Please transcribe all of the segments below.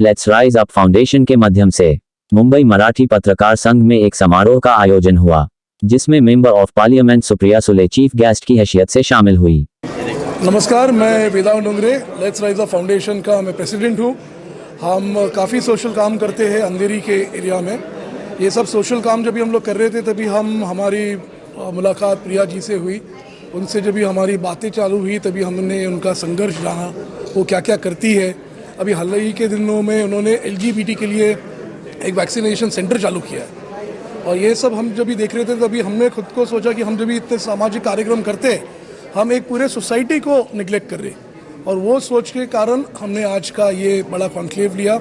Let's rise up foundation के माध्यम से मुंबई मराठी पत्रकार संघ में एक समारोह का आयोजन हुआ, जिसमें member of parliament Supriya Sule chief guest की हैसियत से शामिल हुई। नमस्कार, मैं Vedant Dongre, let's rise up foundation का मैं प्रेसिडेंट हूँ। हम काफ़ी सोशल काम करते हैं अंधेरी के एरिया में। ये सब सोशल काम जब भी हम लोग कर रहे थे तभी हमारी मुलाकात प्रिया जी से हुई। उनसे जब भी हमारी बातें चालू हुई तभी हमने उनका संघर्ष जाना, वो क्या क्या करती है। अभी हाल ही के दिनों में उन्होंने LGBT के लिए एक वैक्सीनेशन सेंटर चालू किया है। और ये सब हम जब भी देख रहे थे तभी हमने खुद को सोचा कि हम जब भी इतने सामाजिक कार्यक्रम करते हैं, हम एक पूरे सोसाइटी को निगलेक्ट कर रहे हैं। और वो सोच के कारण हमने आज का ये बड़ा कॉन्क्लेव लिया।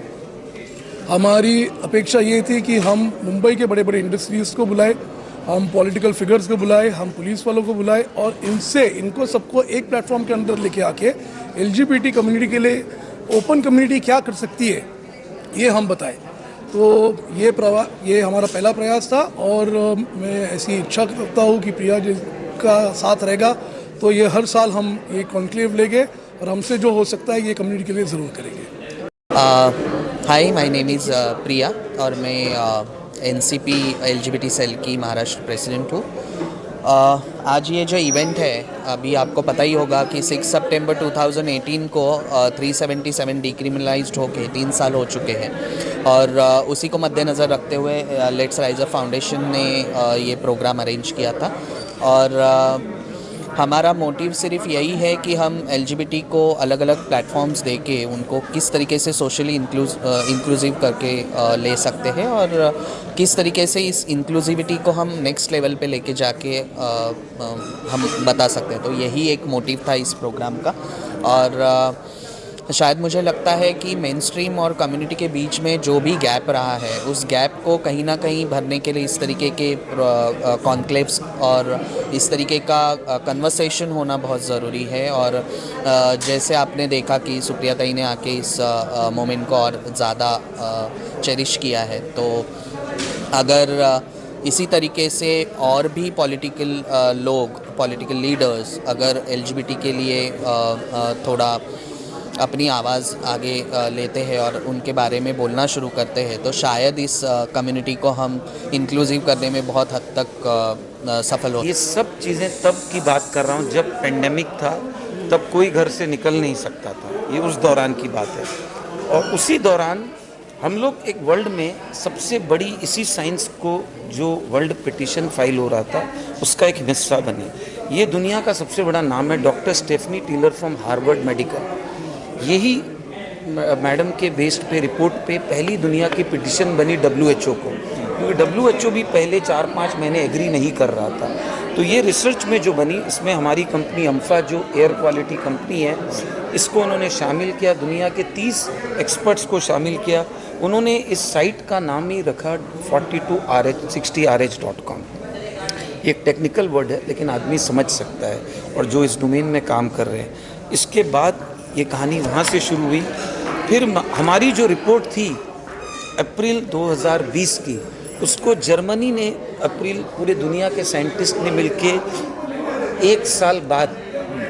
हमारी अपेक्षा ये थी कि हम मुंबई के बड़े बड़े इंडस्ट्रीज़ को बुलाए, हम पॉलिटिकल फिगर्स को बुलाए, हम पुलिस वालों को बुलाए और इनको सबको एक प्लेटफॉर्म के अंदर लेके आके LGBT कम्युनिटी के लिए ओपन कम्युनिटी क्या कर सकती है ये हम बताएं। तो ये हमारा पहला प्रयास था और मैं ऐसी इच्छा करता हूँ कि प्रिया जी का साथ रहेगा तो ये हर साल हम ये कॉन्क्लेव लेंगे और हमसे जो हो सकता है ये कम्युनिटी के लिए ज़रूर करेंगे। हाय, माय नेम इज़ प्रिया और मैं NCP LGBT सेल की महाराष्ट्र प्रेसिडेंट हूँ। आज ये जो इवेंट है, अभी आपको पता ही होगा कि 6 सितंबर 2018 को 377 डिक्रिमिनलाइज्ड होके 3 साल हो चुके हैं और उसी को मद्देनज़र रखते हुए लेट्स राइज अप फाउंडेशन ने ये प्रोग्राम अरेंज किया था। और हमारा मोटिव सिर्फ यही है कि हम LGBT को अलग अलग प्लेटफॉर्म्स दे के उनको किस तरीके से सोशली इंक्लूसिव करके ले सकते हैं और किस तरीके से इस इंक्लूसिविटी को हम नेक्स्ट लेवल पे लेके जाके हम बता सकते हैं। तो यही एक मोटिव था इस प्रोग्राम का। और शायद मुझे लगता है कि मेन स्ट्रीम और कम्युनिटी के बीच में जो भी गैप रहा है, उस गैप को कहीं ना कहीं भरने के लिए इस तरीके के कॉन्क्लेव्स और इस तरीके का कन्वर्सेशन होना बहुत ज़रूरी है। और जैसे आपने देखा कि सुप्रिया ताई ने आके इस मोमेंट को और ज़्यादा चेरिश किया है, तो अगर इसी तरीके से और भी पॉलिटिकल लीडर्स अगर LGBT के लिए थोड़ा अपनी आवाज़ आगे लेते हैं और उनके बारे में बोलना शुरू करते हैं, तो शायद इस कम्युनिटी को हम इंक्लूसिव करने में बहुत हद तक सफल हो। ये सब चीज़ें तब की बात कर रहा हूँ जब पेंडेमिक था, तब कोई घर से निकल नहीं सकता था। ये उस दौरान की बात है। और उसी दौरान हम लोग एक वर्ल्ड में सबसे बड़ी इसी साइंस को जो वर्ल्ड पिटीशन फाइल हो रहा था उसका एक हिस्सा बने। ये दुनिया का सबसे बड़ा नाम है doctor Stephanie Tiller from Harvard medical. यही मैडम के बेस्ड पे रिपोर्ट पे पहली दुनिया की पिटीशन बनी WHO को, क्योंकि WHO भी पहले 4-5 महीने एग्री नहीं कर रहा था। तो ये रिसर्च में जो बनी, इसमें हमारी कंपनी अम्फा जो एयर क्वालिटी कंपनी है, इसको उन्होंने शामिल किया, दुनिया के 30 एक्सपर्ट्स को शामिल किया। उन्होंने इस साइट का नाम ही रखा 42RH60RH.com। एक टेक्निकल वर्ड है लेकिन आदमी समझ सकता है, और जो इस डोमेन में काम कर रहे हैं। इसके बाद ये कहानी वहाँ से शुरू हुई। फिर हमारी जो रिपोर्ट थी अप्रैल 2020 की, उसको जर्मनी ने पूरे दुनिया के साइंटिस्ट ने मिलके 1 साल बाद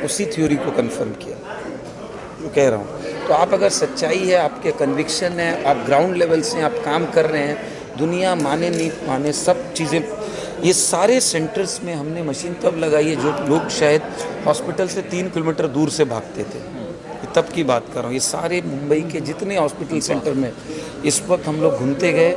उसी थ्योरी को कंफर्म किया। जो कह रहा हूँ, तो आप अगर सच्चाई है, आपके कन्विक्शन है, आप ग्राउंड लेवल से आप काम कर रहे हैं, दुनिया माने नहीं माने सब चीज़ें, ये सारे सेंटर्स में हमने मशीन तब लगाई है जो लोग शायद हॉस्पिटल से 3 किलोमीटर दूर से भागते थे। तब की बात कर रहा हूँ। ये सारे मुंबई के जितने हॉस्पिटल सेंटर में इस वक्त हम लोग घूमते गए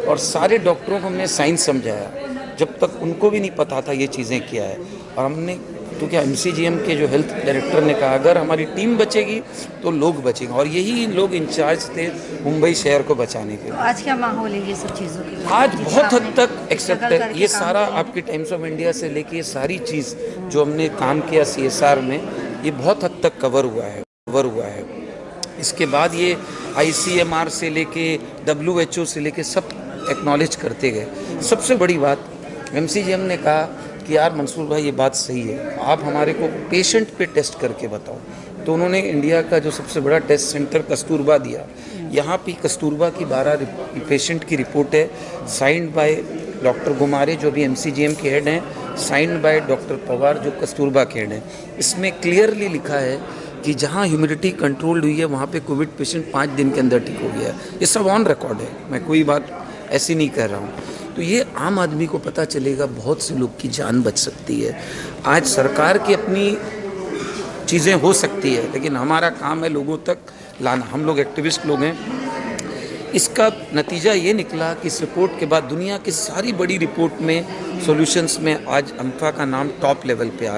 और सारे डॉक्टरों को हमने साइंस समझाया, जब तक उनको भी नहीं पता था ये चीज़ें क्या है। और हमने, क्योंकि MCGM के जो हेल्थ डायरेक्टर ने कहा अगर हमारी टीम बचेगी तो लोग बचेंगे, और यही लोग इंचार्ज थे मुंबई शहर को बचाने के लिए। आज क्या माहौल है ये सब चीज़ों के लिए? आज बहुत हद तक एक्सेप्ट है। ये सारा आपकी टाइम्स ऑफ इंडिया से लेके ये सारी चीज़ जो हमने काम किया CSR में, ये बहुत हद तक कवर हुआ है। इसके बाद ये ICMR से लेके WHO से लेके सब एक्नॉलेज करते गए। सबसे बड़ी बात, MCGM ने कहा कि यार मंसूर भाई ये बात सही है, आप हमारे को पेशेंट पे टेस्ट करके बताओ। तो उन्होंने इंडिया का जो सबसे बड़ा टेस्ट सेंटर कस्तूरबा दिया। यहाँ पे कस्तूरबा की 12 पेशेंट की रिपोर्ट है, साइंड बाय डॉक्टर गुमारे जो भी MCGM के हेड हैं, साइंड बाय डॉक्टर पवार जो कस्तूरबा के हेड हैं। इसमें क्लियरली लिखा है कि जहाँ ह्यूमिडिटी कंट्रोल्ड हुई है वहाँ पे कोविड पेशेंट 5 दिन के अंदर ठीक हो गया है। ये सब ऑन रिकॉर्ड है, मैं कोई बात ऐसी नहीं कर रहा हूँ। तो ये आम आदमी को पता चलेगा, बहुत से लोग की जान बच सकती है। आज सरकार की अपनी चीज़ें हो सकती है, लेकिन हमारा काम है लोगों तक लाना। हम लोग एक्टिविस्ट लोग हैं। इसका नतीजा ये निकला कि इस रिपोर्ट के बाद दुनिया की सारी बड़ी रिपोर्ट में सॉल्यूशंस में आज अम्फा का नाम टॉप लेवल पे आ रहा है।